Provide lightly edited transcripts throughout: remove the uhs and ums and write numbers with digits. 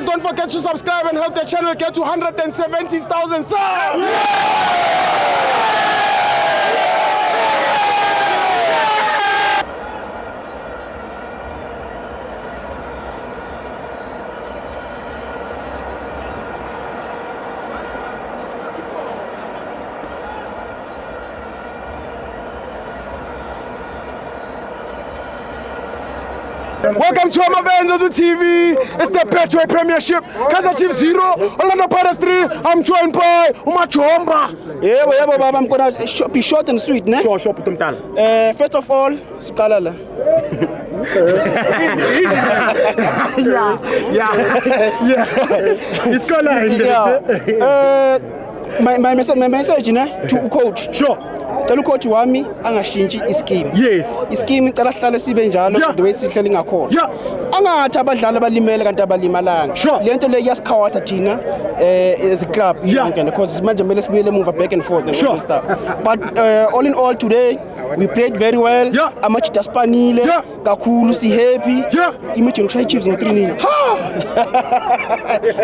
don't forget to subscribe and help the channel get to 170,000 subs. Welcome to Amavens on the TV. It's the Betway Premiership. Kaizer Chiefs 0, Orlando Pirates 3. I'm joined by Umachomba. Yeah, Baba, I'm gonna be short and sweet, ne? Sure, First of all, Sikalala. Yeah. It's My message, ne, to coach. Sure. Tell coach wami angashintsha ischeme. Yes. Ischeme icala sihlale sibe njalo the way sihleli ngakhona. Yeah. Angathi abadlali abalimele kanti abalimalanga. Sure. Lento le yasikhawatha thina as a club yonke because manje kumele sibuyele emuva back and forth and all this stuff. But all in all today we played very well. Yeah. Amajita spanile kakhulu si happy. Yeah. Imagine ukushaya Chiefs ngo 3-0.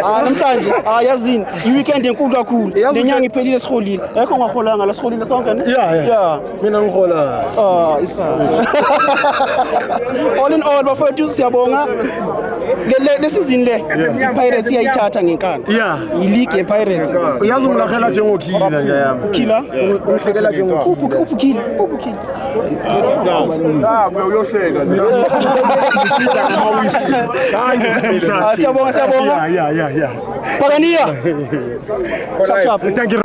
Namhlanje yazini i-weekend enkulu kakhulu. Lenyanga iphelile siholile. Ekho ngaholanga la siholile sonke ne? Yeah. Mina ngihola. Isa. All in all bafowethu siyabonga. Le season le Pirates iyayithatha ngenkani. Yeah. I-league ye-Pirates. Uyazi umlahela njengokhila nje yami. Killer. Umhlekela njengokhila. Uphu killer. Siyabonga. Yeah. Pakania. Chap. Thank you.